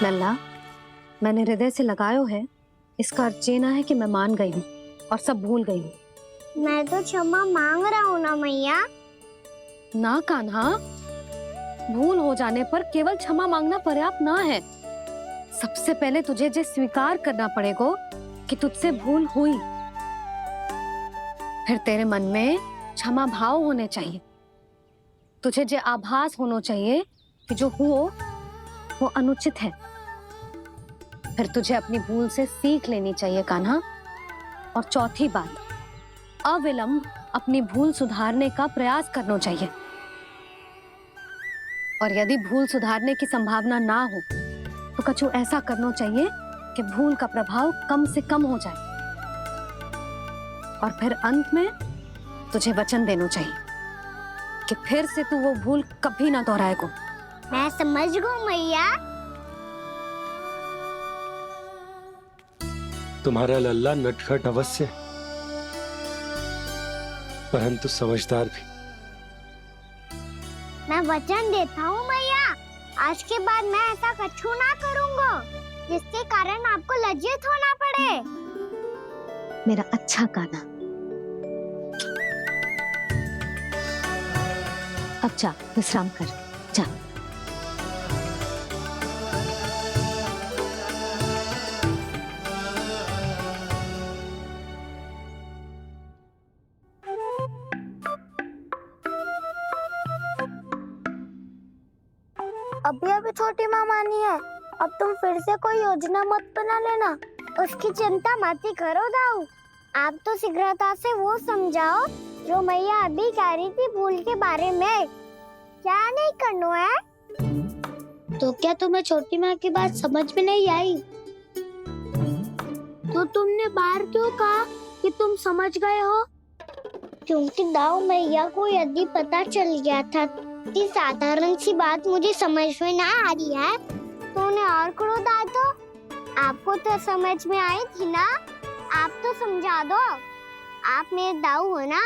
लल्ला, मैंने हृदय से लगायो है, इसका अर्थ ये ना है कि मैं मान गई हूँ और सब भूल गई हूँ। मैं तो क्षमा मांग रहा हूँ ना मैया। ना कान्हा, भूल हो जाने पर केवल क्षमा मांगना पर्याप्त ना है। सबसे पहले तुझे जो स्वीकार करना पड़ेगा कि तुझसे भूल हुई, फिर तेरे मन में क्षमा भाव होने चाहिए। तुझे जो आभास होना चाहिए कि जो हुआ वो अनुचित है। फिर तुझे अपनी भूल से सीख लेनी चाहिए कान्हा। और चौथी बात, अविलंब अपनी भूल सुधारने का प्रयास करना चाहिए। और यदि भूल सुधारने की संभावना ना हो तो कछु ऐसा करना चाहिए कि भूल का प्रभाव कम से कम हो जाए। और फिर अंत में तुझे वचन देना चाहिए कि फिर से तू वो भूल कभी ना दोहराएगा। मैं समझ गई मैया। तुम्हारा लल्ला नटखट अवश्य, परंतु समझदार भी। मैं वचन देता हूँ मैया, आज के बाद मैं ऐसा कछु ना करूँगा जिसके कारण आपको लज्जित होना पड़े। मेरा अच्छा कान्हा, अब जा विश्राम कर, जा। अभी अभी छोटी माँ मानी है, अब तुम फिर से कोई योजना मत बना लेना। उसकी चिंता मत ही करो दाऊ। आप तो शीघ्रता से वो समझाओ जो मैया अभी कह रही थी भूल के बारे में। क्या नहीं करना है? तो क्या तुम्हें छोटी माँ की बात समझ में नहीं आई? तो तुमने बाहर क्यों कहा कि तुम समझ गए हो? क्योंकि दाऊ मैया को यदि पता चल गया था कि साधारण सी बात मुझे समझ में ना आ रही है तो उन्हें और क्रोध आया। तो आपको तो समझ में आई थी ना, आप तो समझा दो। आप मेरे दाऊ हो ना।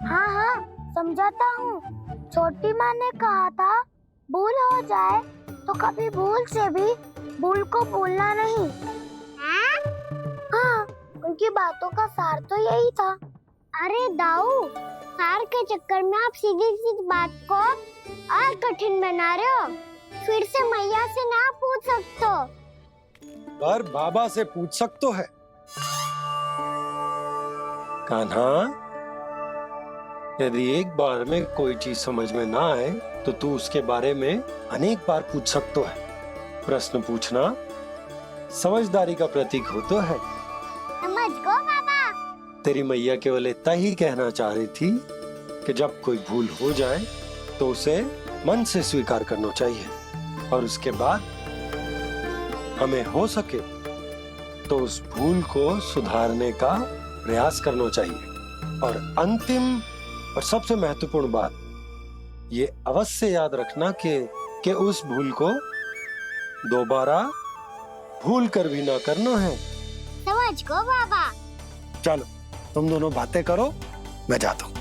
हाँ हाँ समझाता हूँ। छोटी माँ ने कहा था भूल हो जाए तो कभी भूल से भी भूल को भूलना नहीं। हाँ, उनकी बातों का सार तो यही था। अरे दाऊ, सार के चक्कर में आप सीधी सीधी बात को और कठिन बना रहे हो। फिर से मैया से ना पूछ सकते हो, पर बाबा से पूछ सकते है। कान्हा, यदि एक बार में कोई चीज समझ में ना आए तो तू उसके बारे में अनेक बार पूछ सकते है। प्रश्न पूछना समझदारी का प्रतीक होता है। समझ गो बाबा। तेरी मैया केवल इतना ही कहना चाह रही थी कि जब कोई भूल हो जाए तो उसे मन से स्वीकार करना चाहिए और उसके बाद हमें हो सके तो उस भूल को सुधारने का प्रयास करना चाहिए। और अंतिम और सबसे महत्वपूर्ण बात ये अवश्य याद रखना कि उस भूल को दोबारा भूल कर भी ना करना है। समझ गो बाबा। चलो तुम दोनों बातें करो, मैं जाता हूँ।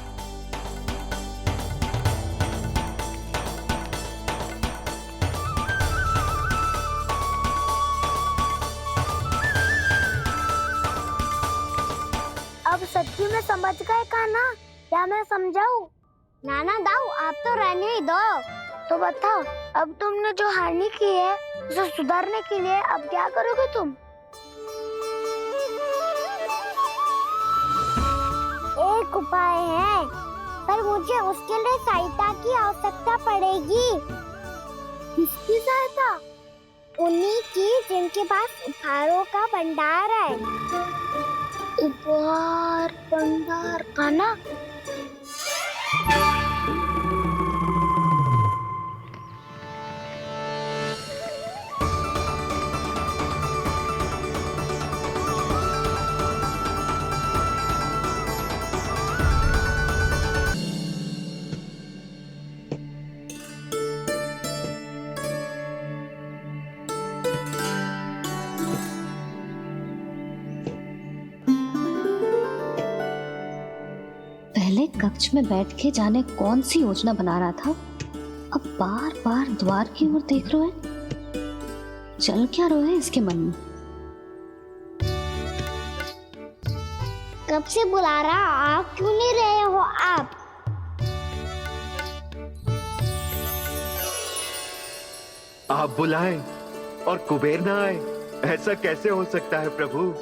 अब सच्ची में समझ गए कान्हा? क्या मैं समझाऊं? नाना दाऊ, आप तो रहने ही दो। तो बताओ, अब तुमने जो हानि की है उसे सुधारने के लिए अब क्या करोगे तुम? एक उपाय है, पर मुझे उसके लिए सहायता की आवश्यकता पड़ेगी। किसकी सहायता? उन्हीं की जिनके पास उपहारों का भंडार है। उपहार भंडार का ना? पहले कक्ष में बैठ के जाने कौन सी योजना बना रहा था, अब बार बार द्वार की ओर देख रहा है। चल क्या रहा है इसके मन में? कब से बुला रहा, आप क्यों नहीं रहे हो आप? आप बुलाएं और कुबेर ना आए, ऐसा कैसे हो सकता है प्रभु?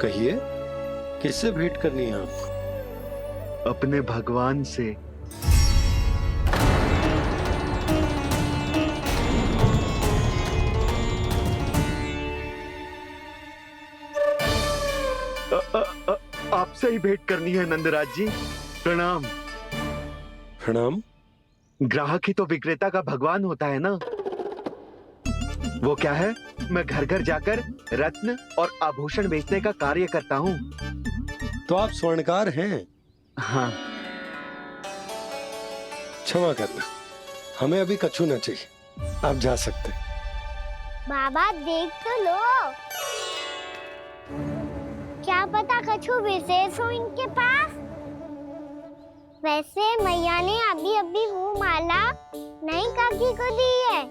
कहिए, किससे भेंट करनी है आपको? अपने भगवान से। आपसे ही भेंट करनी है नंदराज जी। प्रणाम। प्रणाम। ग्राहक ही तो विक्रेता का भगवान होता है ना। वो क्या है, मैं घर घर जाकर रत्न और आभूषण बेचने का कार्य करता हूँ। तो आप स्वर्णकार हैं? हाँ। क्षमा करना, हमें अभी कछु न चाहिए, आप जा सकते हैं। बाबा देख तो लो, क्या पता कछु विशेष हो इनके पास। वैसे मैया ने अभी अभी वो माला नई काकी को दी है।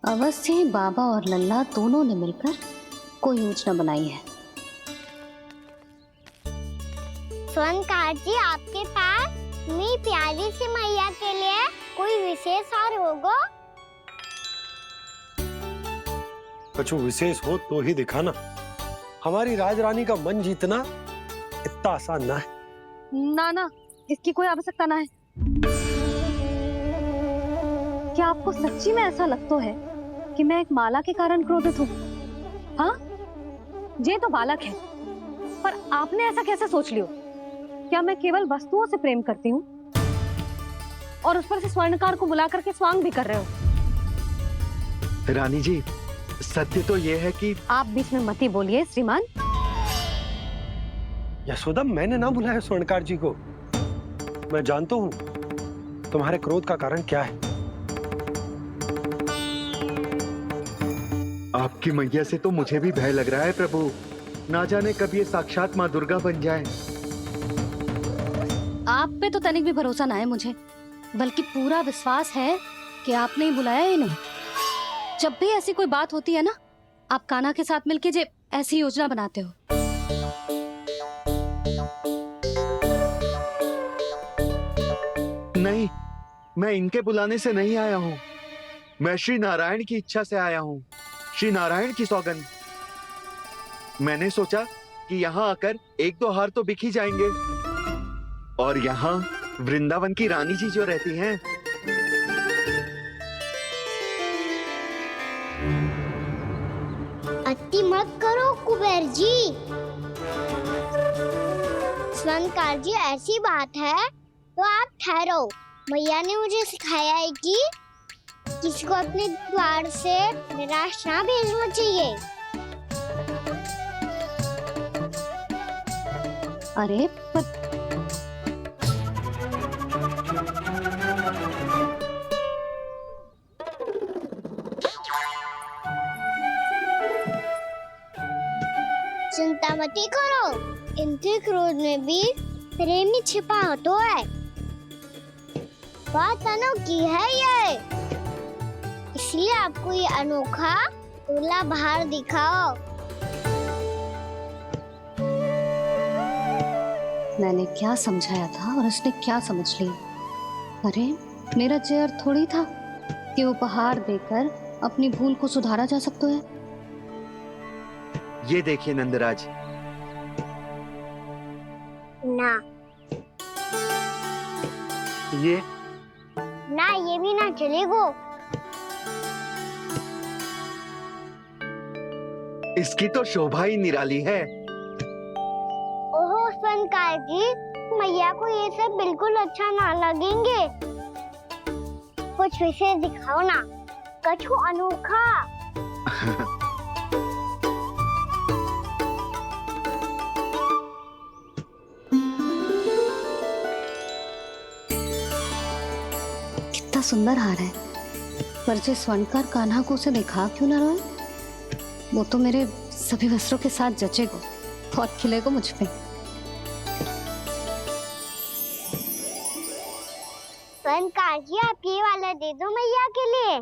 अवश्य ही बाबा और लल्ला दोनों ने मिलकर कोई योजना बनाई है। स्वर्णकार जी, आपके पास मेरी प्यारी सी मैया के लिए कोई विशेष और होगा? कछु विशेष हो तो ही दिखाना। हमारी राजरानी का मन जीतना इतना आसान ना है। ना, इसकी कोई आवश्यकता ना है। क्या आपको सच्ची में ऐसा लगता है कि मैं एक माला के कारण क्रोधित हूँ? हाँ, ये तो बालक है, पर आपने ऐसा कैसे सोच लियो? क्या मैं केवल वस्तुओं से प्रेम करती हूँ और उस पर से स्वर्णकार को बुला करके स्वांग भी कर रहे हो? रानी जी, सत्य तो ये है कि आप बीच में मती बोलिए श्रीमान। यशोदा, मैंने ना बुलाया स्वर्णकार जी को। मैं जानता हूँ तुम्हारे क्रोध का कारण क्या है। आपकी मैया से तो मुझे भी भय लग रहा है प्रभु। ना जाने कब ये साक्षात माँ दुर्गा बन जाए। आप पे तो तनिक भी भरोसा ना है मुझे, बल्कि पूरा विश्वास है कि आपने ही बुलाया इन्हें। जब भी ऐसी कोई बात होती है ना, आप कान्हा के साथ मिलके जे ऐसी योजना बनाते हो। नहीं, मैं इनके बुलाने से नहीं आया हूँ। मैं श्री नारायण की इच्छा से आया हूँ, श्री नारायण की सौगंध। मैंने सोचा कि यहाँ आकर एक दो हार तो बिक ही जाएंगे। और यहाँ वृंदावन की रानी जी जो रहती हैं, अति मत करो कुबेर जी। स्वर्णकार जी, ऐसी बात है तो आप ठहरो। मैया ने मुझे सिखाया है कि किसी को अपने द्वार से निराश ना भेजना चाहिए। अरे पर चिंता मत करो, इनके क्रोध में भी प्रेम ही छिपा तो है। बात अनोखी है ये, इसलिए आपको ये अनोखा दूल्हा बाहर दिखाओ। मैंने क्या समझाया था और उसने क्या समझ लिया? अरे मेरा जय थोड़ी था कि उपहार देकर अपनी भूल को सुधारा जा सकता है। ये देखिए नंदराज। ना ये भी ना चलेगो। इसकी तो शोभा ही निराली है। ओहो स्वर्णकार जी, मैया को ये सब बिल्कुल अच्छा ना लगेंगे। कुछ विशेष दिखाओ ना, कछु अनोखा। कितना सुंदर हार है, पर जो स्वर्णकार कान्हा को उसे दिखा क्यों ना रोए? वो तो मेरे सभी वस्त्रों के साथ जचेगा, बहुत खिलेगा मुझ पे। स्वर्णकार जी, आप ये वाला दे दो मैया के लिए।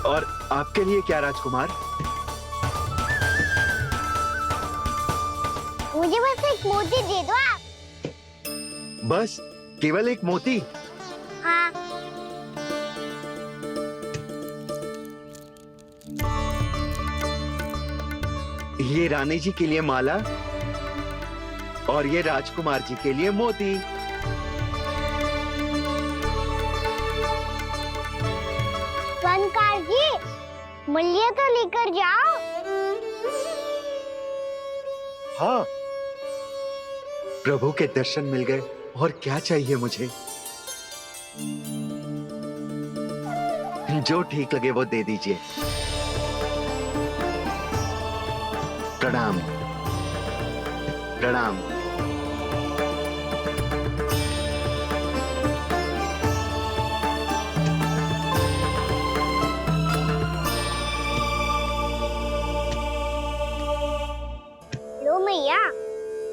और आपके लिए क्या राजकुमार? मुझे बस एक मोती दे दो आप। बस केवल एक मोती? हाँ। ये रानी जी के लिए माला और ये राजकुमार जी के लिए मोती। स्वर्णकार जी, मूल्य तो लेकर जाओ। हाँ, प्रभु के दर्शन मिल गए, और क्या चाहिए मुझे? जो ठीक लगे वो दे दीजिए। प्रणाम प्रणाम। लो मैया,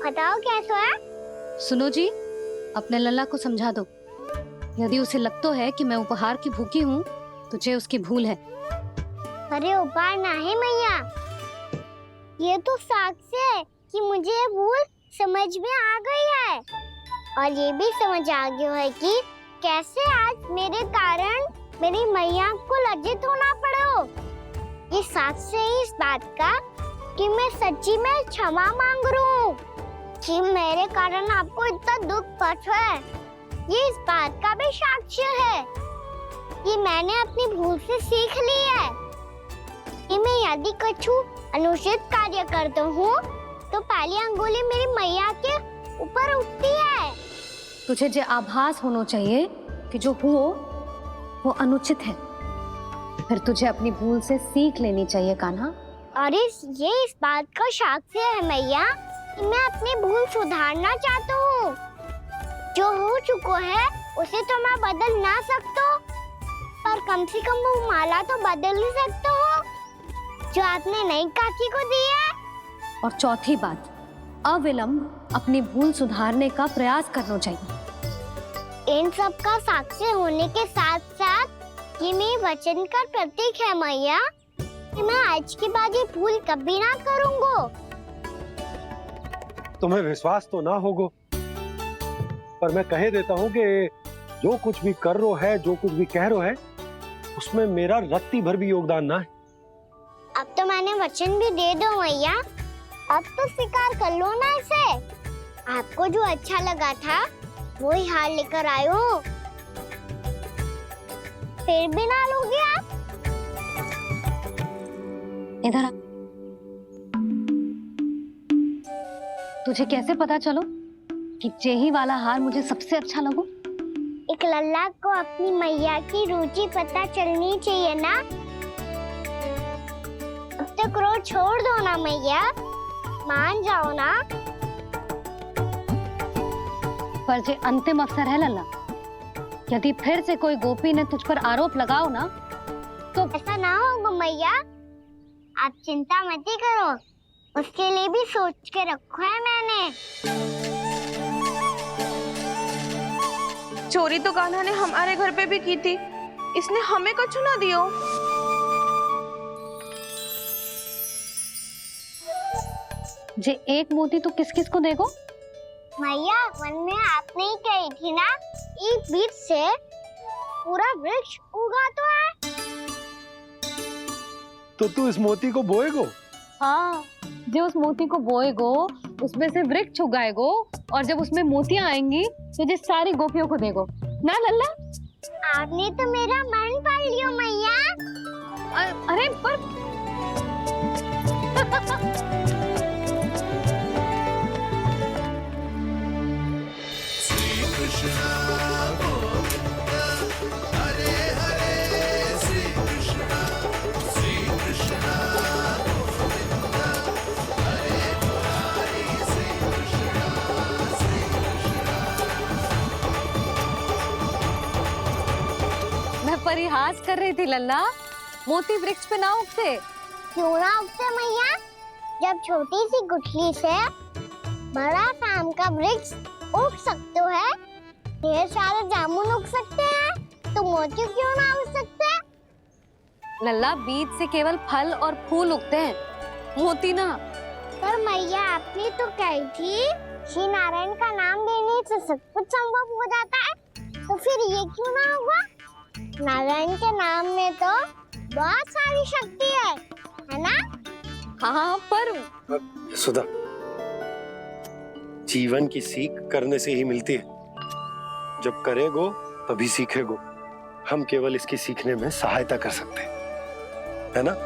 बताओ कैसा है? सुनो जी, अपने लल्ला को समझा दो। यदि उसे लगता है कि मैं उपहार की भूखी हूँ, तो ये उसकी भूल है। अरे उपहार ना है मैया, ये तो साक्ष्य है कि मुझे ये भूल समझ में आ गई है, और ये भी समझ आ गया है कि कैसे आज मेरे कारण मेरी मैया को लज्जित होना पड़ो। ये साक्ष्य है इस बात का कि मैं सच्ची में क्षमा मांग रहा हूँ कि मेरे कारण आपको इतना दुख पहुंचा है। ये इस बात का भी साक्ष्य है कि मैंने अपनी भूल से सीख ली है कि मैं यदि कुछ अनुचित कार्य करता हूँ तो पहली अंगुली मेरी मैया के ऊपर उठती है। तुझे जो आभास होना चाहिए कि जो हुआ वो अनुचित है, फिर तुझे अपनी भूल से सीख लेनी चाहिए कान्हा। और ये इस बात का साक्ष्य है मैया कि मैं अपनी भूल सुधारना चाहता हूँ। जो हो चुका है उसे तो मैं बदल ना सकता, पर कम से कम वो माला तो बदल ही सकता हूँ जो आपने नई काकी को दी है। और चौथी बात, अविलंब अपनी भूल सुधारने का प्रयास करना चाहिए। इन सब का साक्षी होने के साथ साथ ये मेरे वचन का प्रतीक है मैया कि मैं आज के बाद ये भूल कभी ना करूँगा। तुम्हें विश्वास तो ना होगा, पर मैं कह देता हूँ कि जो कुछ भी कर रो है, जो कुछ भी कह रो है, उसमें मेरा रत्ती भर भी योगदान ना है। अब तो मैंने वचन भी दे दो मैया, अब तो स्वीकार कर लो ना इसे। आपको जो अच्छा लगा था वही हार लेकर आयो, फिर भी ना लोगे आप? इधर आ। तुझे कैसे पता चलो कि यही वाला हार मुझे सबसे अच्छा लगो? एक लल्ला को अपनी मैया की रुचि पता चलनी चाहिए ना। अब तक क्रोध छोड़ दो ना मैया, मान जाओ ना। पर जे अंतिम अवसर है लल्ला, यदि फिर से कोई गोपी ने तुझ पर आरोप लगाओ ना तो ऐसा ना होगा मैया, आप चिंता मत ही करो, उसके लिए भी सोच के रखा है मैंने। चोरी तो कान्हा ने हमारे घर पे भी की थी, इसने हमें कुछ ना दियो। जे एक मोती तो किस किस को देगो? मैया, मन में आपने ही कही थी ना, एक बीज से पूरा वृक्ष उगा तो है। तो तू इस मोती को बोएगो? हाँ, जो उस मोती को बोएगो उसमें से वृक्ष उगाएगो, और जब उसमें मोतियां आएंगी तो जिस सारी गोपियों को देगो ना लल्ला। आपने तो मेरा मन पढ़ लियो मैया। अरे पर बात कर रही थी लल्ला, मोती वृक्ष पे ना उगते। क्यों ना उगते मैया? जब छोटी सी गुठली से बड़ा आम का वृक्ष उग सकते है, ढेर सारे जामुन उग सकते हैं, तो मोती क्यों ना उग सकते? लल्ला, बीज से केवल फल और फूल उगते हैं, मोती ना। पर मैया आपने तो कही थी श्री नारायण का नाम लेने से सब कुछ संभव हो जाता है, तो फिर ये क्यों ना होगा? नारायण के नाम में तो बहुत सारी शक्ति है ना? हाँ, पर सुधा, जीवन की सीख करने से ही मिलती है। जब करेगो तभी सीखेगो। हम केवल इसकी सीखने में सहायता कर सकते हैं, है ना?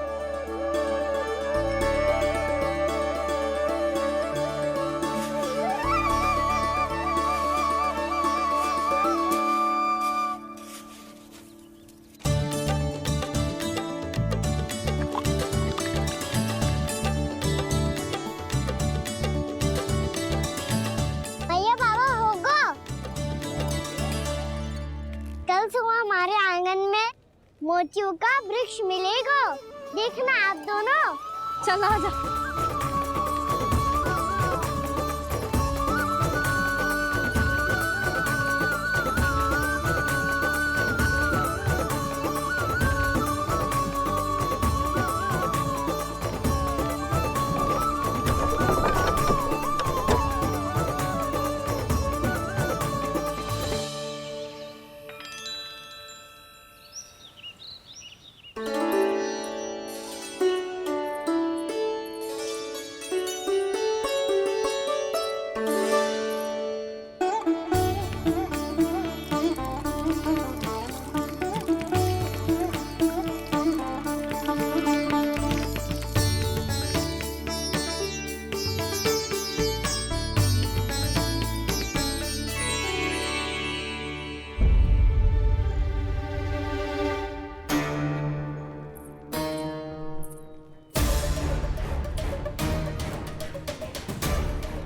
भैया बाबा होगो, कल सुबह हमारे आंगन में मोतियों का वृक्ष मिलेगा, देखना आप दोनों। चल आजा।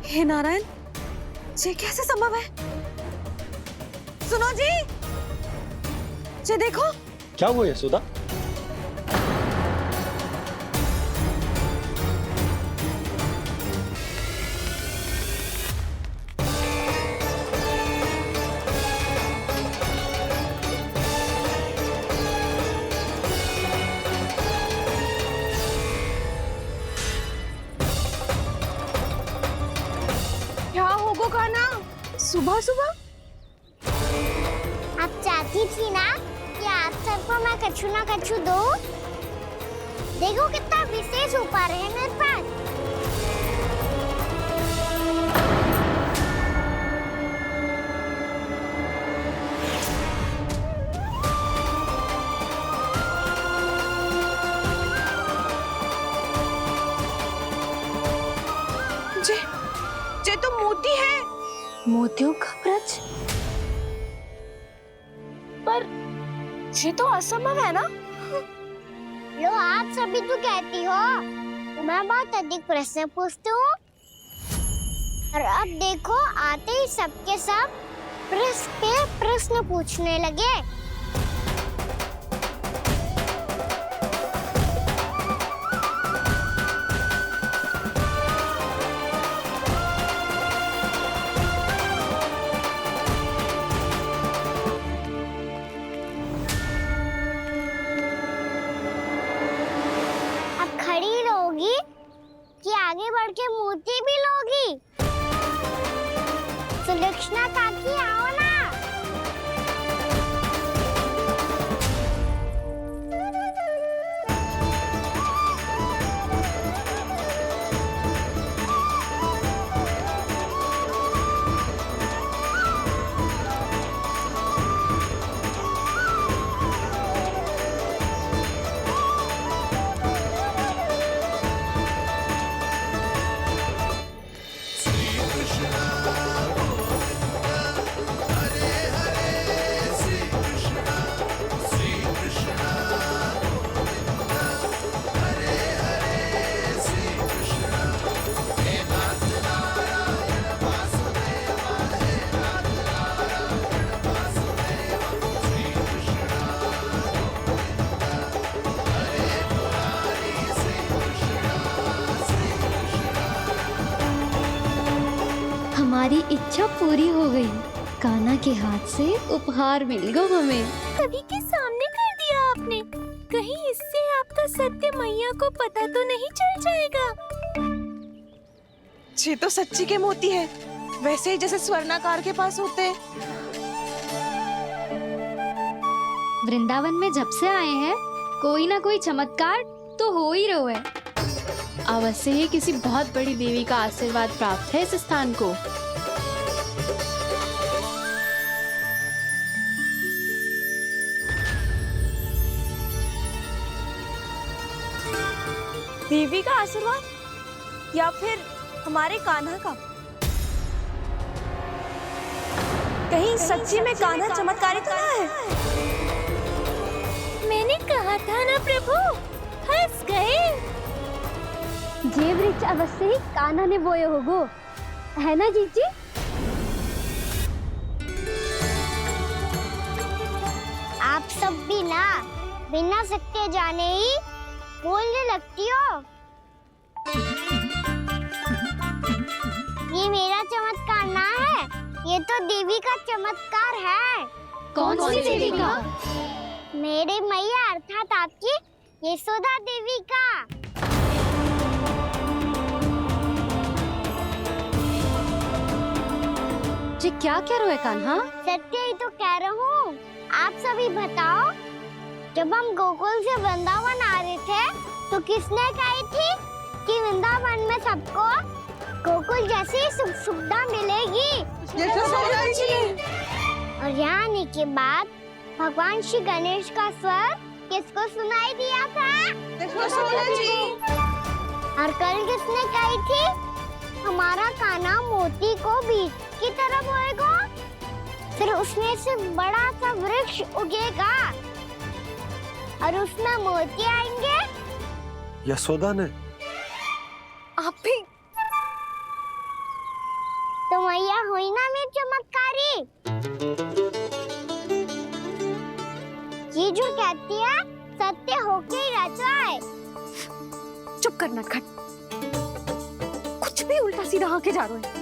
हे नारायण, ये कैसे संभव है? सुनो जी, ये देखो। क्या हुआ यशोदा? क्या होगो खाना सुबह सुबह? आप चाहती थी ना कि आप सबको मैं कछु ना कछु दूं? देखो कितना विशेष उपहार है मेरे पास। जे तो मोती है। मोतियों का वृक्ष? पर ये तो असंभव है ना? लो, आप सभी तो कहती हो तो मैं बहुत अधिक प्रश्न पूछती हूँ, और अब देखो आते ही सबके सब प्रश्न पे प्रश्न पूछने लगे। खड़ी रहोगी कि आगे बढ़ के मोती भी लोगी? सुलक्षणा काकी आओ ना। हमारी इच्छा पूरी हो गई। कान्हा के हाथ से उपहार मिल गया हमें। सभी के सामने कर दिया आपने। कहीं इससे आपका सत्य मैया को पता तो नहीं चल जाएगा? ये तो सच्ची के मोती है, वैसे ही जैसे स्वर्णाकार के पास होते हैं। वृंदावन में जब से आए हैं कोई ना कोई चमत्कार तो हो ही रहा है। अवश्य ही किसी बहुत बड़ी देवी का आशीर्वाद प्राप्त है इस स्थान को। देवी का आशीर्वाद या फिर हमारे कान्हा का? कहीं सच्ची में कान्हा चमत्कारी तो ना है? मैंने कहा था ना प्रभु, फंस गए। ये वृक्ष अवश्य ही कान्हा ने बोए होगो, है ना जीजी? आप सब भी ना बिना सत्य जाने ही बोलने लगती हो। ये मेरा चमत्कार ना है, ये तो देवी का चमत्कार है। कौन सी देवी का? मेरे मैया अर्थात आपकी यशोदा देवी का। जी क्या कह रहे हो कान्हा? सत्य ही तो कह रहा हूँ। आप सभी बताओ, जब हम गोकुल से वृंदावन आ रहे थे तो किसने कही थी कि वृंदावन में सबको गोकुल जैसी सुख सुविधा मिलेगी? और यहाँ आने के बाद भगवान श्री गणेश का स्वर किसको सुनाई दिया था? और कल किसने कही थी हमारा कान्हा मोती को बीज की तरफ होएगा, फिर उसमें से बड़ा सा वृक्ष उगेगा और उसमें मोती आएंगे? यशोदा ने? आप भी? तो मैया हुई ना मेरी चमत्कारी। ये जो कहती है सत्य होके ही रहता है। चुप कर नटखट, कुछ भी उल्टा सीधा आके जा रहे हैं।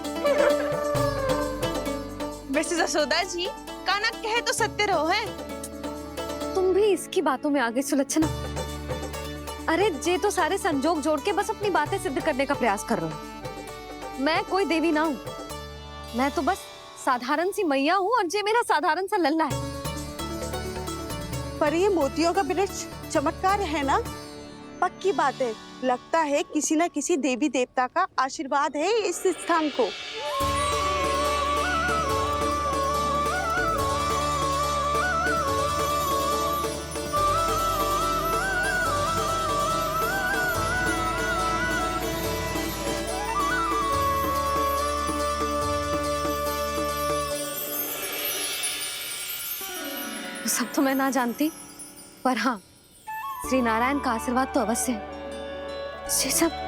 वैसे जसोदा जी, कान्हा कहे तो सत्य रहो है। तुम भी इसकी बातों में आगे सुलझना। अरे जे तो सारे संजोग जोड़ के बस अपनी बातें सिद्ध करने का प्रयास कर रहे हो। मैं कोई देवी ना हूँ, मैं तो बस साधारण सी मैया हूँ और जे मेरा साधारण सा लल्ला है। पर ये मोतियों का वृक्ष चमत्कार है ना? पक्की बात है, लगता है किसी न किसी देवी देवता का आशीर्वाद है इस स्थान को। सब तो मैं ना जानती, पर हाँ, श्री नारायण का आशीर्वाद तो अवश्य है। ये सब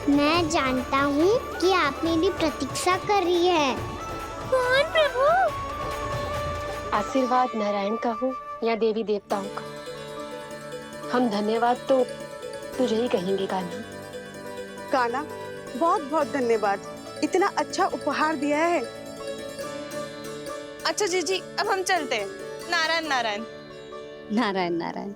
मैं जानता हूँ कि आप मेरी प्रतीक्षा कर रही है। कौन प्रभु? आशीर्वाद नारायण का हो या देवी देवताओं का, हम धन्यवाद तो तुझे ही कहेंगे कान्हा। कान्हा, बहुत बहुत धन्यवाद, इतना अच्छा उपहार दिया है। अच्छा जीजी, अब हम चलते हैं। नारायण नारायण। नारायण नारायण।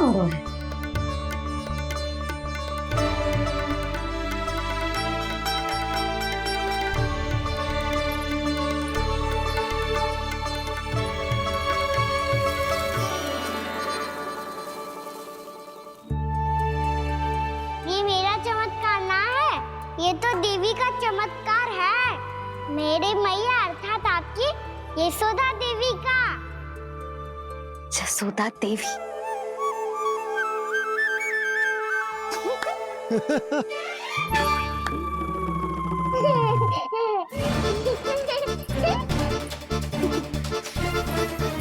हो रहा है? ये मेरा चमत्कार ना है, ये तो देवी का चमत्कार है। मेरे मैया अर्थात आपकी यशोदा देवी का। जसोदा देवी।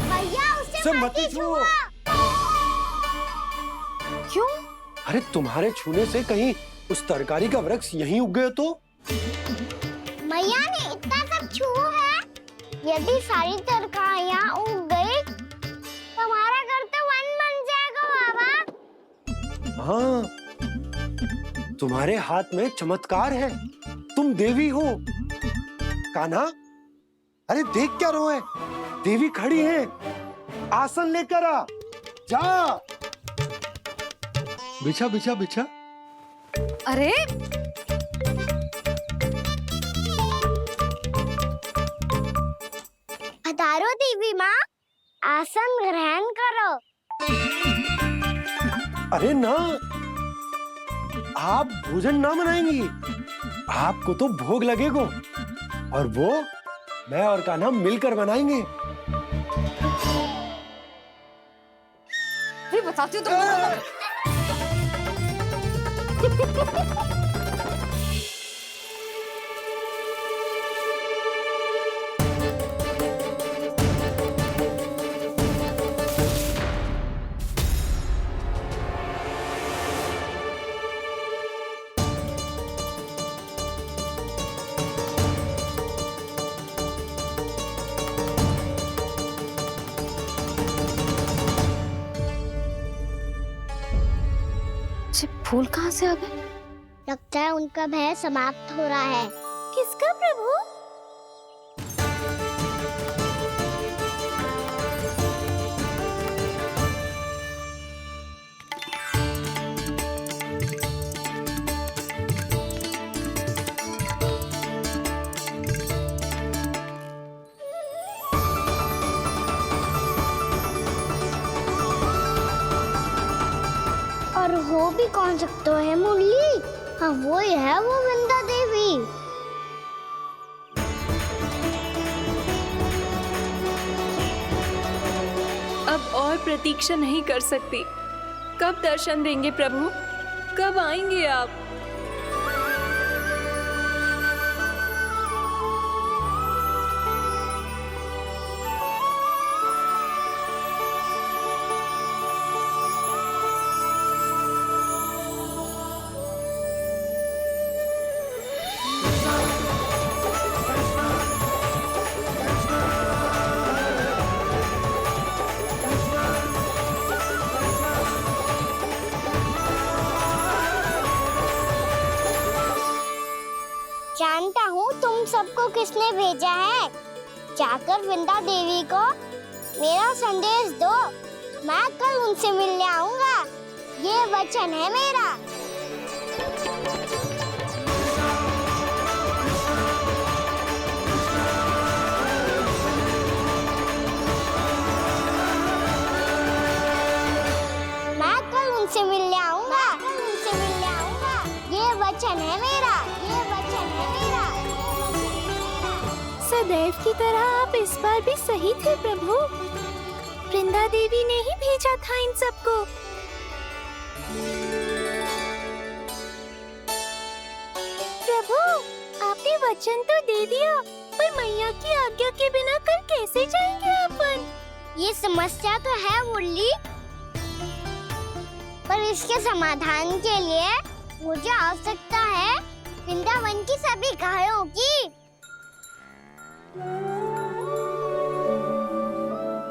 भैया उसे से मत मत ही छुओ। क्यों? अरे तुम्हारे छूने से कहीं उस तरकारी का वृक्ष यहीं उग गए तो? मैया ने इतना सब छुआ है, यदि सारी तरकारियां उग गई तो हमारा घर तो वन बन जाएगा बाबा। हाँ, तुम्हारे हाथ में चमत्कार है, तुम देवी हो। कान्हा, अरे देख क्या रहो है, देवी खड़ी है, आसन लेकर आ, जा। बिछा बिछा बिछा। अरे पधारो देवी माँ, आसन ग्रहण करो। अरे ना, आप भोजन ना बनाएंगी, आपको तो भोग लगेगा, और वो मैं और कान्हा मिलकर बनाएंगे। फिर बताती हूँ तुमको। फूल कहाँ से आ गए? लगता है उनका भय समाप्त हो रहा है। किसका प्रभु? और हो भी कौन सकता है मुरली? हाँ वो ही है, वो वृंदा देवी। अब और प्रतीक्षा नहीं कर सकती। कब दर्शन देंगे प्रभु? कब आएंगे आप? जानता हूँ तुम सबको किसने भेजा है। जाकर वृंदा देवी को मेरा संदेश दो, मैं कल उनसे मिलने आऊंगा, ये वचन है मेरा। मैं कल उनसे मिलने आऊंगा, ये वचन है मेरा, ये वचन है मेरा। सदैव की तरह आप इस बार भी सही थे प्रभु। वृंदा देवी ने ही भेजा था इन सबको। प्रभु, आपने वचन तो दे दिया, पर मैया की आज्ञा के बिना कल कैसे जाएंगे अपन? ये समस्या तो है मुरली, पर इसके समाधान के लिए मुझे आवश्यकता है वृंदावन की सभी गायों की।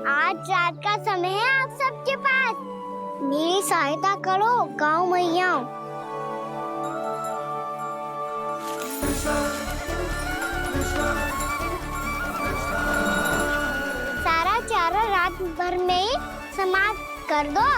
आज रात का समय है आप सबके पास, मेरी सहायता करो गाँव मैया। सारा चारा रात भर में ही समाप्त कर दो।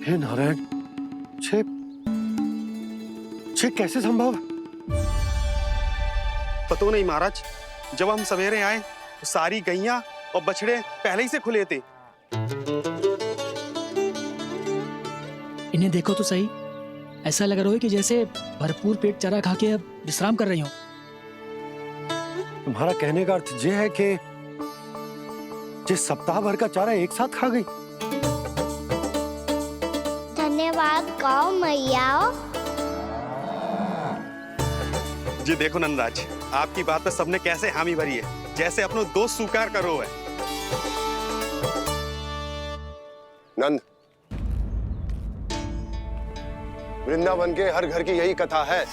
हे नारायण, छे कैसे संभव? पतो नहीं महाराज, जब हम सवेरे आए तो सारी गैया और बछड़े पहले ही से खुले थे। इन्हें देखो तो सही, ऐसा लग रहा है कि जैसे भरपूर पेट चारा खा के अब विश्राम कर रही हो। तुम्हारा कहने का अर्थ ये है कि जिस सप्ताह भर का चारा एक साथ खा गई। धन्यवाद गाँव मैया। जी देखो नंदराज, आपकी बात पे सबने कैसे हामी भरी है, जैसे अपनो दोस्त स्वीकार करो है। नंद, वृंदावन के हर घर की यही कथा है।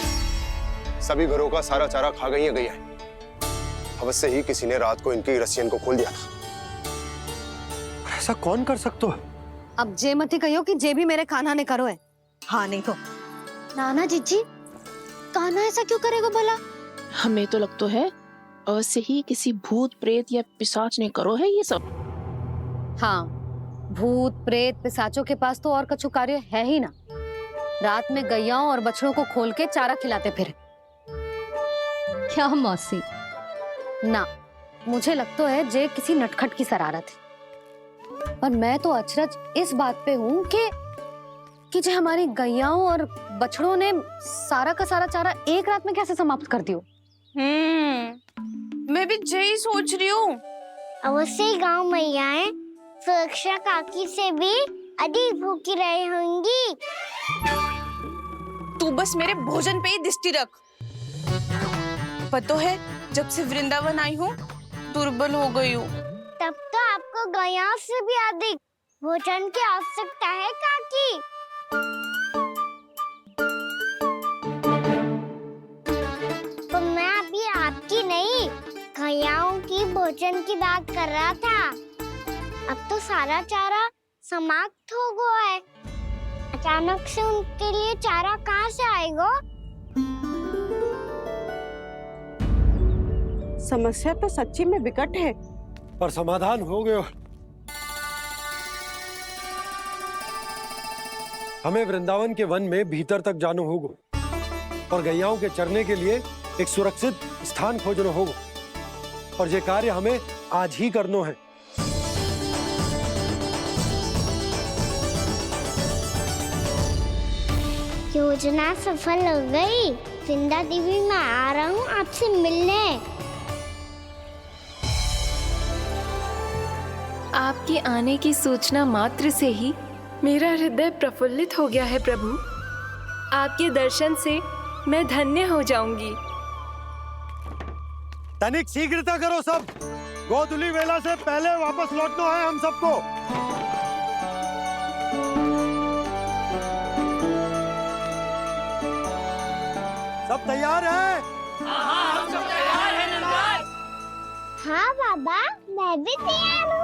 सभी घरों का सारा चारा खा गई है। अवश्य ही किसी ने रात को इनकी रस्सियन को खोल दिया था। ऐसा कौन कर सकता है? अब जे मत ही कहियो कि जे भी मेरे कान्हा ने करो है। हाँ नहीं तो नाना जीजी, कान्हा ऐसा क्यों करेगा भला? हमें तो लगता है अवश्य ही किसी भूत प्रेत या पिशाच ने करो है ये सब। हाँ, भूत प्रेत पिशाचों के पास तो और कछु कार्य है ही ना। रात में गैयाओं और बछड़ों को खोल के चारा खिलाते फिर। क्या मौसी? ना, मुझे लगता है जे किसी नटखट की शरारत है। और मैं तो अचरज इस बात पे हूँ कि जो हमारी गैयाओं और बछड़ों ने सारा का सारा चारा एक रात में कैसे समाप्त कर दियो। मैं भी यही सोच रही हूँ। अवश्य ही गाँव मैयाएं सुरक्षा काकी से भी अधिक भूखी रही होंगी। तू बस मेरे भोजन पे ही दृष्टि रख। पता है, जब से वृंदावन आई हूँ दुर्बल हो गई हूँ। तब तो आपको गैया से भी अधिक भोजन की आवश्यकता है काकी। तो मैं अभी आपकी नहीं, गैयाओं की भोजन की बात कर रहा था। अब तो सारा चारा समाप्त हो गया है। अचानक से उनके लिए चारा कहाँ से आएगा? समस्या तो सच्ची में विकट है, पर समाधान हो गयो। हमें वृंदावन के वन में भीतर तक जाना होगा और गैयाओं के चरने के लिए एक सुरक्षित स्थान खोजना होगा। और ये कार्य हमें आज ही करना है। योजना सफल हो गई। वृंदा देवी, मैं आ रहा हूँ आपसे मिलने। आपके आने की सूचना मात्र से ही मेरा हृदय प्रफुल्लित हो गया है प्रभु। आपके दर्शन से मैं धन्य हो जाऊंगी। तनिक शीघ्रता करो सब, गोधुली वेला से पहले वापस लौटना है हम सबको। सब तैयार है? हाँ, हम सब तैयार हैं नंदराज। हाँ बाबा, मैं भी तैयार हूँ।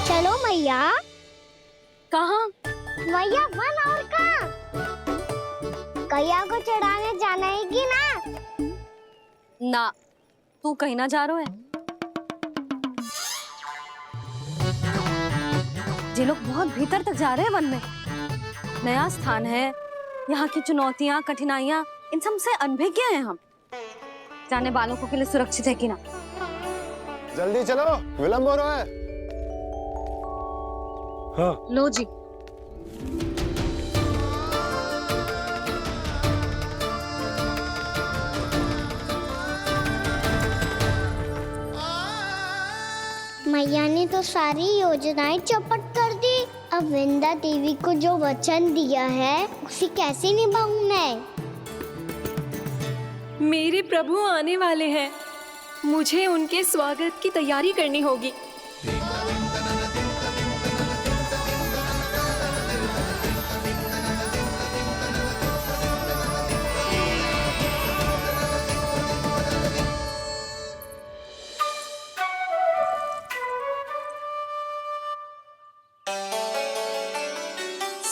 चलो मैया। कहाँ? मैया वन और कहाँ? गैया को चढ़ाने जाना है कि ना? ना, तू कहीं ना जा रहा है। जे लोग बहुत भीतर तक जा रहे हैं वन में, नया स्थान है, यहाँ की चुनौतियाँ कठिनाइयाँ इन सब से अनभिज्ञ हैं हम। जाने वालों के लिए सुरक्षित है कि ना? जल्दी चलो, विलंब हो रहा है। हाँ। लो जी। मैया ने तो सारी योजनाएं चौपट कर दी। अब वृंदा देवी को जो वचन दिया है उसे कैसे निभाऊं मैं? मेरे प्रभु आने वाले हैं, मुझे उनके स्वागत की तैयारी करनी होगी।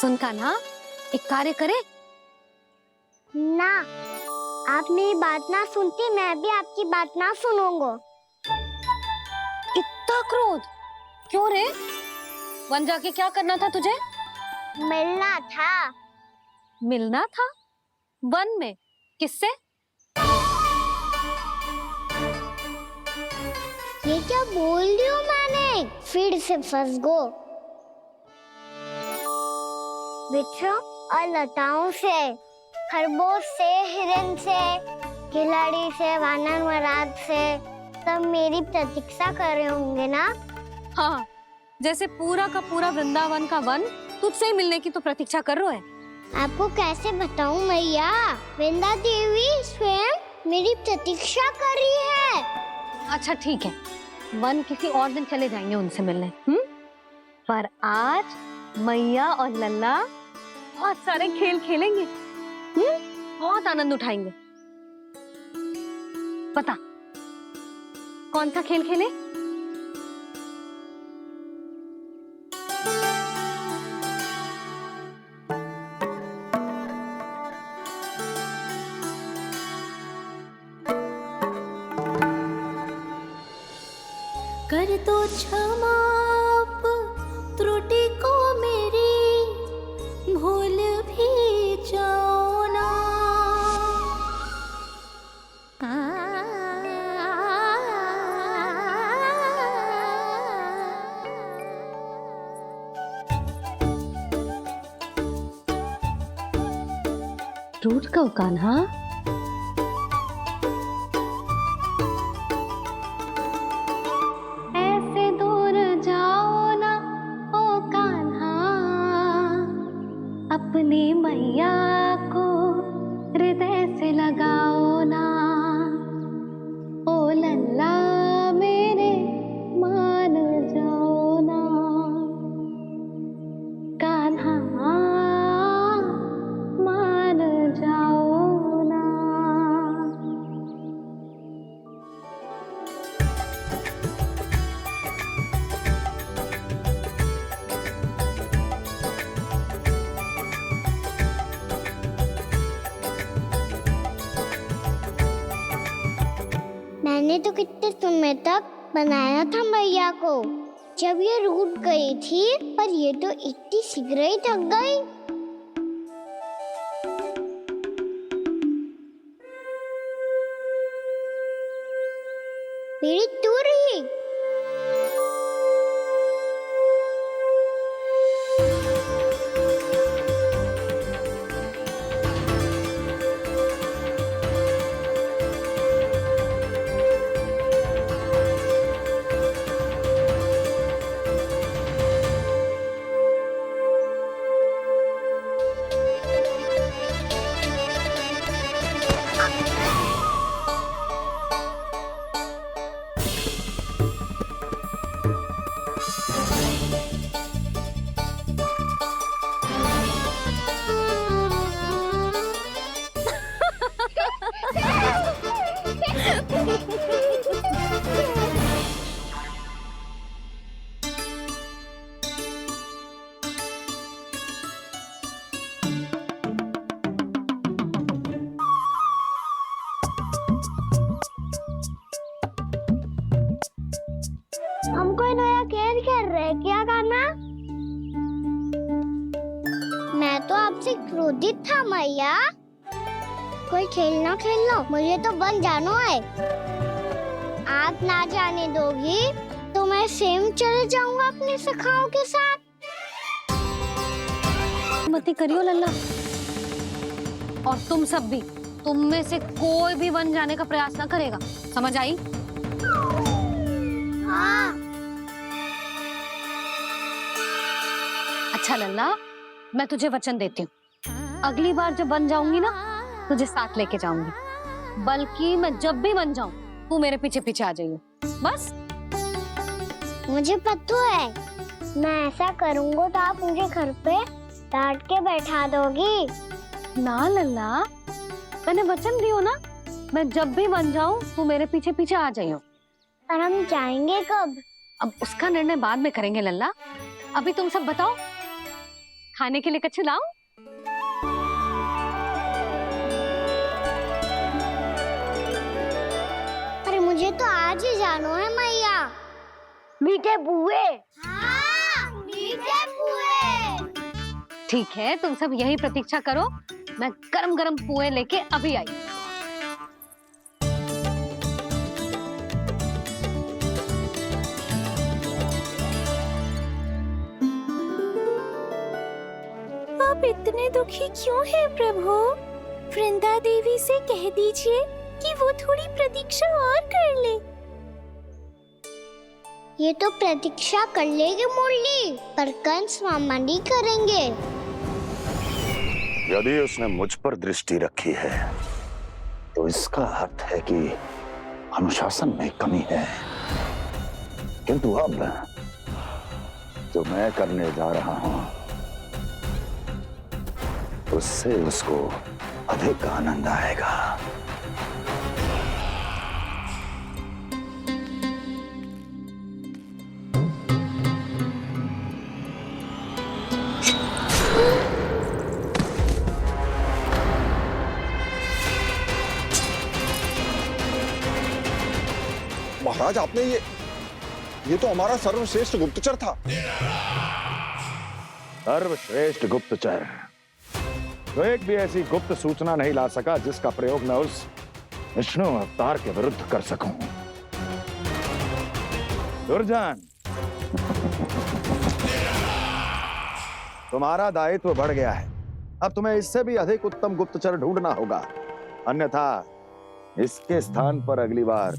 सुन कान्हा, एक कार्य करे ना, आप मेरी बात ना सुनती, मैं भी आपकी बात ना सुनूंगा। इतना क्रोध क्यों रे? वन जाके क्या करना था तुझे? मिलना था। मिलना था? वन में? किससे? ये क्या बोल रही हूँ मैंने? फिर से फंस गो। वृक्षों और लताओं से, खरगोश से, हिरन से, खिलाड़ी से, वानर महाराज से, सब मेरी प्रतीक्षा कर रहे होंगे ना? हाँ, जैसे पूरा का पूरा वृंदावन का वन तुझसे ही मिलने की तो प्रतीक्षा कर रहा है। आपको कैसे बताऊं मैया? वृंदा देवी स्वयं मेरी प्रतीक्षा कर रही है। अच्छा ठीक है, वन किसी और दिन चले जाएंगे उनसे मिलने, पर आज मैया और लल्ला बहुत सारे खेल खेलेंगे, बहुत आनंद उठाएंगे। पता कौन सा खेल खेले? कर दो क्षमा त्रुटि को मेरी, भूल भी जाओ ना। रूठ कब कान्हा? ऐसे दूर जाओ ना ओ कान्हा, अपनी मैया को हृदय से लगाओ ना। ओ लल्ला मेरे मान जाओ ना, कान्हा मान जाओ ना। मैंने तो कितने समय तक बनाया था मैया को, जब ये रूठ गई थी, पर ये तो इतनी शीघ्र ही थक गई। मेरी दूर ही। हम कोई नया खेल खेल रहे क्या करना? मैं तो आपसे क्रोधित था मैया। कोई खेलना खेल लो, मुझे तो बन जाना है। आप ना जाने दोगी तो मैं स्वयं चले जाऊंगा अपने सखाओं के साथ। मती करियो लल्ला, और तुम सब भी, तुम में से कोई भी वन जाने का प्रयास ना करेगा, समझ आई? हाँ। अच्छा लल्ला, मैं तुझे वचन देती हूँ, अगली बार जब बन जाऊंगी ना, तुझे साथ लेके जाऊंगी। बल्कि मैं जब भी बन जाऊं, तू मेरे पीछे पीछे आ जाइए, बस। मुझे पता है, मैं ऐसा करूंगा तो आप मुझे घर पे डांट के बैठा दोगी। ना लल्ला, मैंने वचन दियो ना, मैं जब भी बन जाऊं, तू मेरे पीछे पीछे आ जाइयो। और हम जाएंगे कब? अब उसका निर्णय बाद में करेंगे लल्ला। अभी तुम सब बताओ, खाने के लिए कछु लाऊं? अरे मुझे तो आज ही जाना है मैया। मीठे बुए। हाँ, मीठे बुए। ठीक है, तुम सब यही प्रतीक्षा करो, मैं गरम गरम पुए लेके अभी आई। आप इतने दुखी क्यों हैं प्रभु? वृंदा देवी से कह दीजिए कि वो थोड़ी प्रतीक्षा और कर ले। ये तो प्रतीक्षा कर लेगी मुरली, पर कंस मामा नहीं करेंगे। यदि उसने मुझ पर दृष्टि रखी है तो इसका अर्थ है कि अनुशासन में कमी है। किंतु अब जो मैं करने जा रहा हूं उससे उसको अधिक आनंद आएगा। महाराज, आपने ये तो हमारा सर्वश्रेष्ठ गुप्तचर था। सर्वश्रेष्ठ गुप्तचर तो एक भी ऐसी गुप्त सूचना नहीं ला सका जिसका प्रयोग मैं उस विष्णु अवतार के विरुद्ध कर सकूं। दुर्जन, तुम्हारा दायित्व बढ़ गया है। अब तुम्हें इससे भी अधिक उत्तम गुप्तचर ढूंढना होगा, अन्यथा इसके स्थान पर अगली बार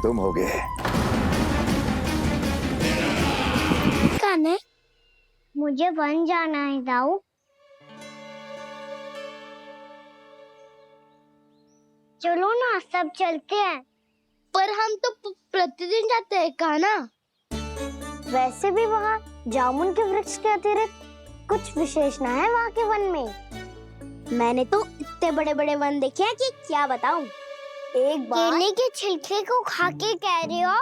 तुम होगे। कान्हा, मुझे वन जाना है दाऊ। चलो ना, सब चलते हैं। पर हम तो प्रतिदिन जाते हैं कान्हा। वैसे भी वहाँ जामुन के वृक्ष के अतिरिक्त कुछ विशेष ना है वहाँ के वन में। मैंने तो इतने बड़े बड़े वन देखे हैं कि क्या बताऊं। एक बार केले के छिलके को खा के कह रहे हो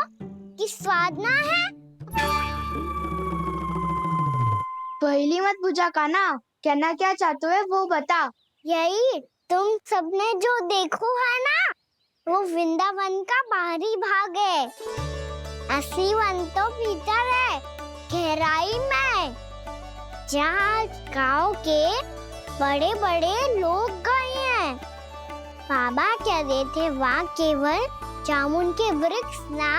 कि स्वाद ना है? पहली मत बुझा कान्हा, कहना क्या चाहते हो वो बता। यही तुम सबने जो देखो है ना, वो वृंदावन का बाहरी भाग है। असली वन तो भीतर है, गहराई में, जहाँ गांव के बड़े बड़े लोग गए हैं। बाबा कह रहे थे वहाँ केवल जामुन के वृक्ष ना,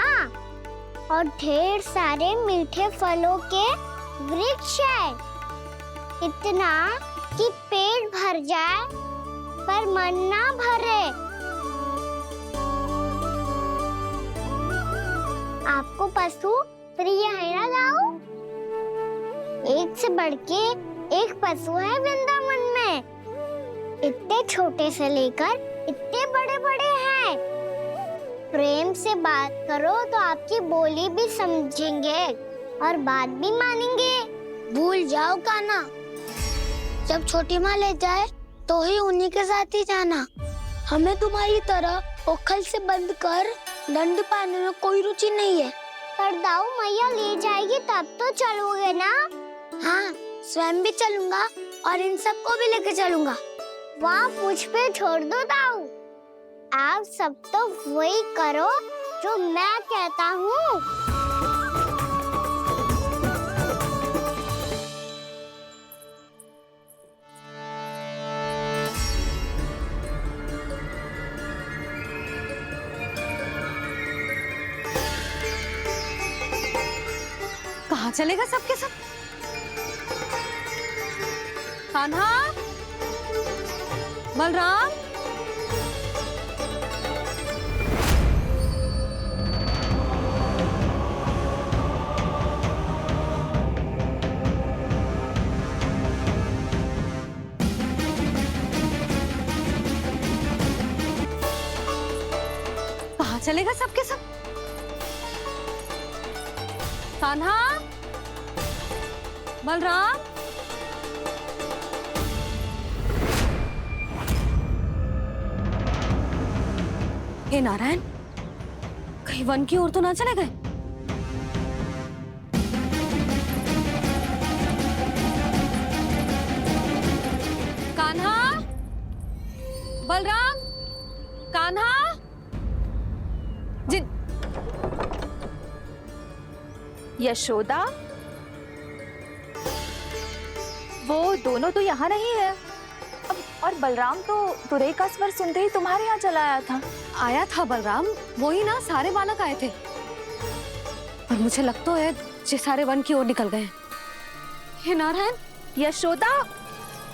और ढेर सारे मीठे फलों के वृक्ष है। इतना कि पेट भर जाए पर मन ना भरे। आपको पशु प्रिय है ना दाऊ? एक से बढ़ के एक पशु है वृंदावन में। इतने छोटे से लेकर इतने बड़े बड़े हैं। प्रेम से बात करो तो आपकी बोली भी समझेंगे और बात भी मानेंगे। भूल जाओ कान्हा, जब छोटी माँ ले जाए तो ही उन्हीं के साथ ही जाना। हमें तुम्हारी तरह ओखल से बंद कर दंड पाने में कोई रुचि नहीं है। पर दाऊ मैया ले जाएगी तब तो चलोगे ना? हाँ, स्वयं भी चलूंगा और इन सबको भी लेके चलूंगा। वहाँ मुझ पे छोड़ दो दाऊ। आप सब तो वही करो जो मैं कहता हूँ। कहाँ चलेगा सबके सब? कान्हा, बलराम, कहाँ चलेगा सबके सब? कान्हा, बलराम, हे नारायण, कहीं वन की ओर तो ना चले गए? बलराम, कान्हा, यशोदा, वो दोनों तो यहाँ नहीं है। और बलराम तो तुरई का स्वर सुनते ही तुम्हारे यहाँ चला आया था। आया था बलराम, वही ना सारे बालक आए थे। पर मुझे लगता है ये सारे वन की ओर निकल गए हैं। हे नारायण! यशोदा,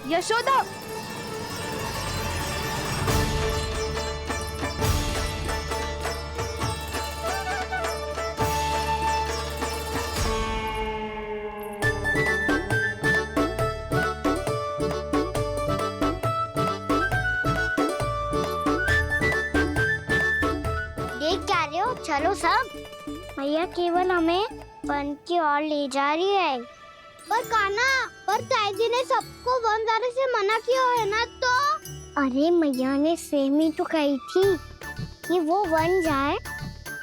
यशोदा! चलो सब, मैया केवल हमें वन की ओर ले जा रही है। पर कान्हा, पर ताईजी ने सबको वन जाने से मना किया है ना तो? अरे मैया ने सेमी तो कही थी कि वो वन जाए,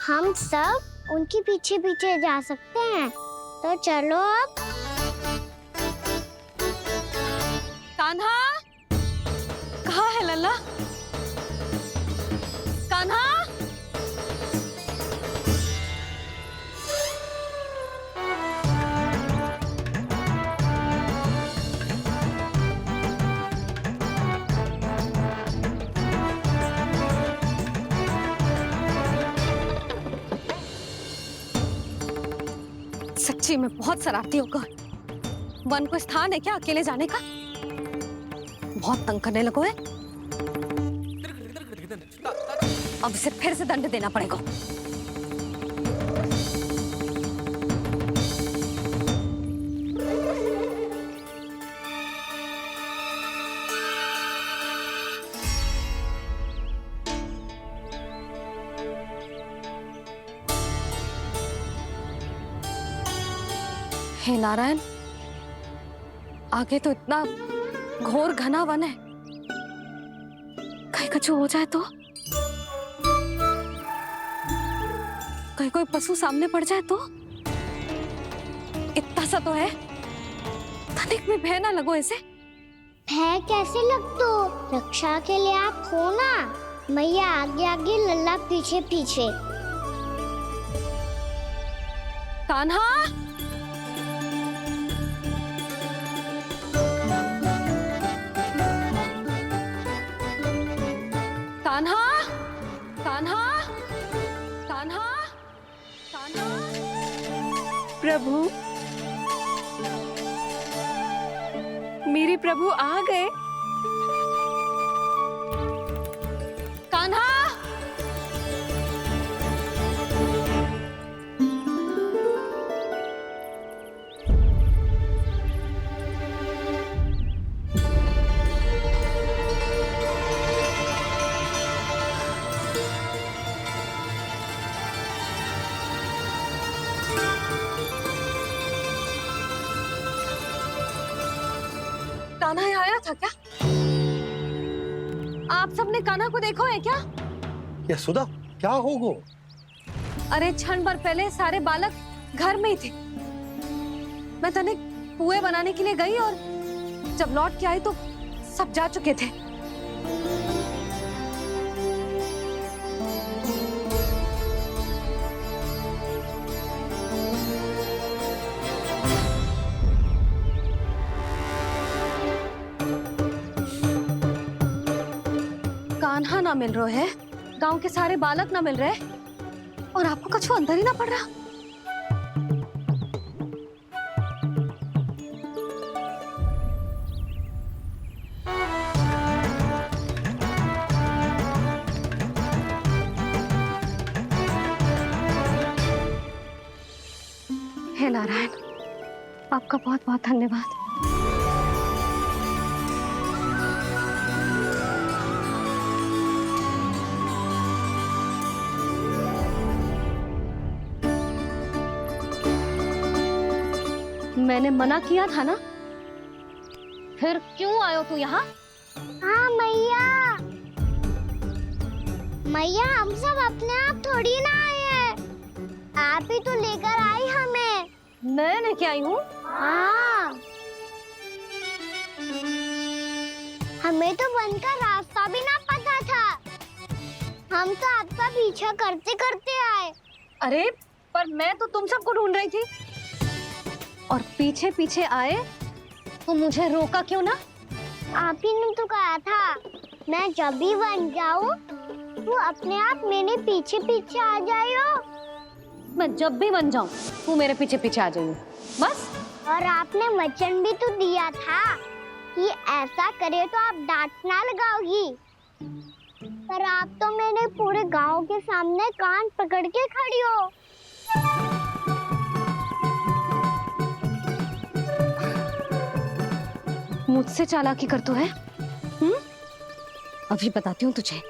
हम सब उनके पीछे पीछे जा सकते हैं। तो चलो अब। कान्हा, कहाँ है लल्ला? कान्हा, सच्ची में बहुत शरारती होगा। वन को स्थान है क्या अकेले जाने का? बहुत तंग करने लगो है। अब इसे फिर से दंड देना पड़ेगा। हे नारायण, आगे तो इतना घोर घना वन है, कहीं कुछ हो जाए तो? कहीं कोई पशु सामने पड़ जाए तो? इतना सा तो है, तनिक भी भय ना लगो इसे। भय कैसे लग तो? रक्षा के लिए आप हो ना। मैया आगे आगे, लल्ला पीछे पीछे। कान्हा, कान्हा, कान्हा, कान्हा, कान्हा। प्रभु, मेरे प्रभु आ गए। कान्हा, कान्हा यहाँ आया था क्या? आप सबने कान्हा को देखो है क्या? यशोदा, क्या हो गो? अरे क्षण भर पहले सारे बालक घर में ही थे। मैं तनिक पुए बनाने के लिए गई और जब लौट के आई तो सब जा चुके थे। कान्हा ना मिल रहे है, गांव के सारे बालक ना मिल रहे, और आपको कुछ अंदर ही ना पड़ रहा। हे नारायण, आपका बहुत बहुत धन्यवाद। मैंने मना किया था ना, फिर क्यों आयो तू यहाँ? हाँ मैया, मैया हम सब अपने आप थोड़ी ना आए हैं, आप ही तो लेकर आई हमें। मैं लेके आई हूँ? हाँ, हमें तो वन का रास्ता भी ना पता हम तो आपका पीछा करते करते आए। अरे पर मैं तो तुम सबको ढूंढ रही थी और पीछे पीछे आए तो मुझे रोका क्यों ना? आप ही ने तो कहा था मैं जब भी बन जाऊं तू अपने आप मेरे पीछे पीछे आ जाइयो। मैं जब भी बन जाऊं तू मेरे पीछे पीछे आ जाइयो बस। और आपने वचन भी तो दिया था कि ऐसा करे तो आप डांट ना लगाओगी, पर आप तो मेरे पूरे गांव के सामने कान पकड़ के खड़ी हो। मुझसे चालाकी कर तो है? अभी बताती हूँ तुझे।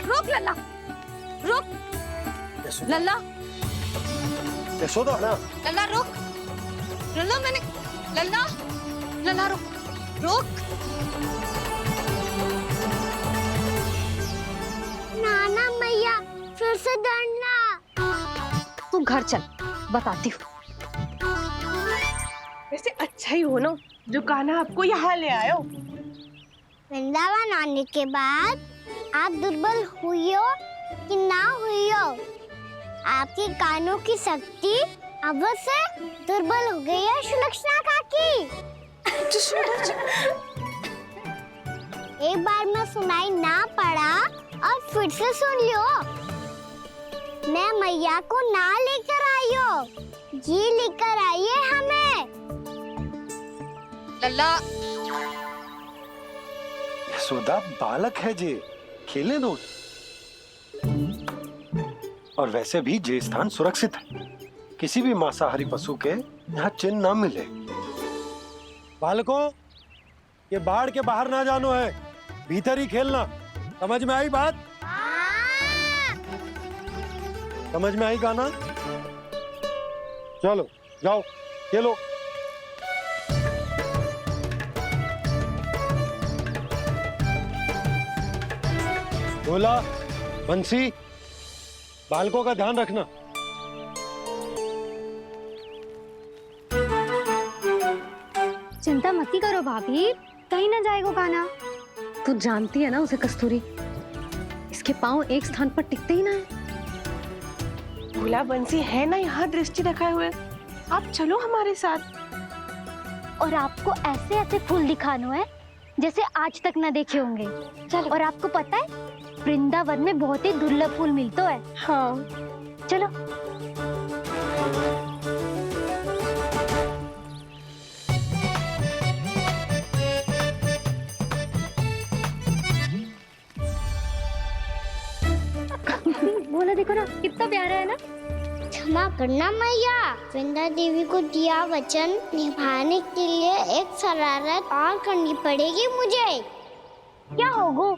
रुक लल्ला, रुक लल्ला, यशोदा ना लल्ला रुक, लल्ला मैंने, लल्ला, लल्ला रुक, रुक। नाना मैया फिर से डरना। तू घर चल, बताती हूँ। वैसे अच्छा ही हो ना जो कान्हा आपको यहाँ ले आयो। वृंदावन आने के बाद आप दुर्बल हुई हो कि ना हुई हो, आपके कानों की शक्ति अब से दुर्बल हो गई है सुलक्षणा काकी। एक बार में सुनाई ना पड़ा और फिर से सुन लियो। मैं मैया को ना लेकर आई हो, जी लेकर आई है हमें। लल्ला, यशोदा बालक है जे, खेलने दो। और वैसे भी जे स्थान सुरक्षित है, किसी भी मांसाहारी पशु के यहाँ चिन्ह ना मिले। बालकों, ये बाढ़ के बाहर ना जानो है, भीतर ही खेलना। समझ में आई बात? समझ में आई गाना? चलो जाओ खेलो। बोला बंसी, बालकों का ध्यान रखना। चिंता मत करो भाभी, कहीं ना जाएगा कान्हा। तू जानती है ना उसे कस्तूरी, इसके पांव एक स्थान पर टिकते ही ना है। भोला बंसी है ना यहाँ दृष्टि रखाए हुए, आप चलो हमारे साथ। और आपको ऐसे ऐसे फूल दिखाना है जैसे आज तक न देखे होंगे। चलो। और आपको पता है वृंदावन में बहुत ही दुर्लभ फूल मिलते हैं। हाँ चलो। बोला देखो ना कितना प्यारा है ना। क्षमा करना मैया, वृंदा देवी को दिया वचन निभाने के लिए एक शरारत और करनी पड़ेगी मुझे। क्या होगो?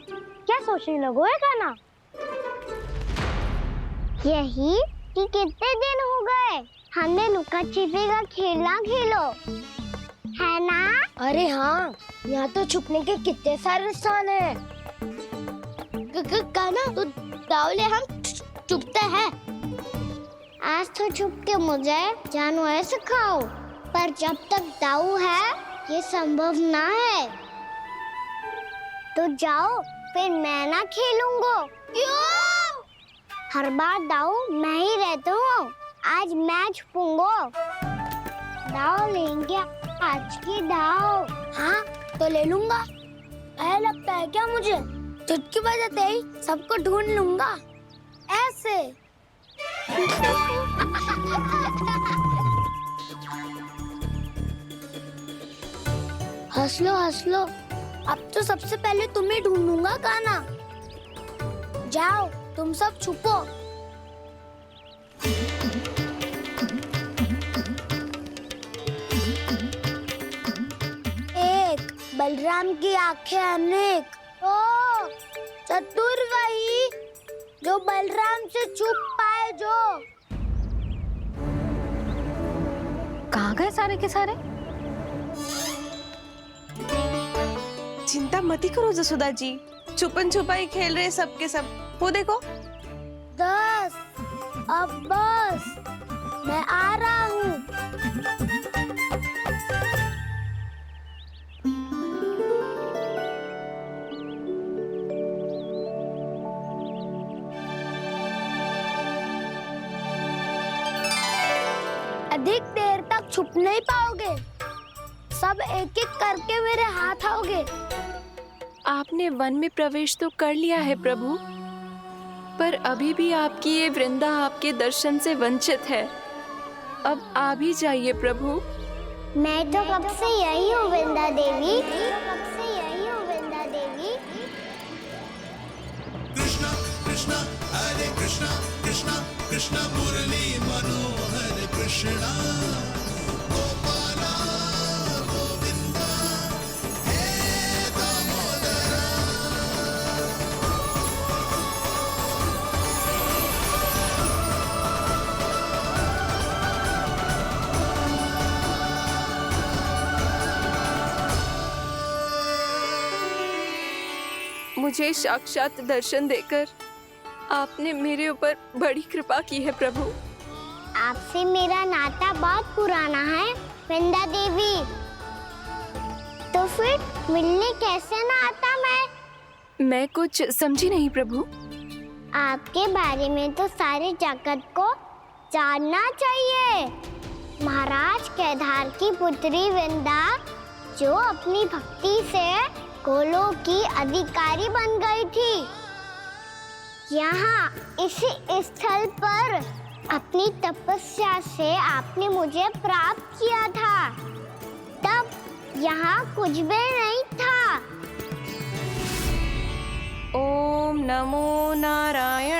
क्या सोचने लगो है कान्हा? यही कि कितने दिन हो गए हमने लुका छिपी का खेलना खेलो, है ना? अरे हाँ, यहाँ तो छुपने के कितने सारे स्थान है। कान्हा तो दावले हम छुपते हैं। आज तो छुप के मुझे जानवर सिखाओ, पर जब तक दाऊ है ये संभव ना है। तो जाओ, फिर मैं ना खेलूंगा। क्यों? हर बार दाऊ मैं ही रहता हूँ, आज मैं छुपूंगा। दाऊ लेंगे आज की दाऊ। हाँ तो ले लूंगा। ऐसा लगता है क्या मुझे? चुटकी बजाते ही सबको ढूंढ लूंगा ऐसे। हंस लो, अब तो सबसे पहले तुम्हें ढूंढूंगा कान्हा। जाओ तुम सब छुपो। एक बलराम की आंखें अनेक। ओ चतुर वही जो बलराम से छुप पाए। जो कहाँ गए सारे के सारे? चिंता मत करो जसोदा जी, छुपन छुपाई खेल रहे सब के सब। वो देखो 10 अब बस, मैं आ रहा हूँ। छुप नहीं पाओगे। सब एक एक करके मेरे हाथ आओगे। आपने वन में प्रवेश तो कर लिया है प्रभु, पर अभी भी आपकी ये वृंदा आपके दर्शन से वंचित है। अब आ भी जाइए प्रभु। मैं तो कब से यही हूँ वृंदा देवी। कब से यही हूँ वृंदा देवी। कृष्णा कृष्णा हरे कृष्णा कृष्णा कृष्णा मुरली मनोहर कृष्णा गोपाला गोविंदा हे दामोदरा। मुझे साक्षात दर्शन देकर आपने मेरे ऊपर बड़ी कृपा की है प्रभु। आपसे मेरा नाता बहुत पुराना है वृंदा देवी। तो फिर मिलने कैसे ना आता मैं कुछ समझी नहीं प्रभु। आपके बारे में तो सारे जगत को जानना चाहिए। महाराज केदार की पुत्री वृंदा जो अपनी भक्ति से गोलोक की अधिकारी बन गई थी। यहाँ इसी स्थल पर अपनी तपस्या से आपने मुझे प्राप्त किया था। तब यहाँ कुछ भी नहीं था। ओम नमो नारायण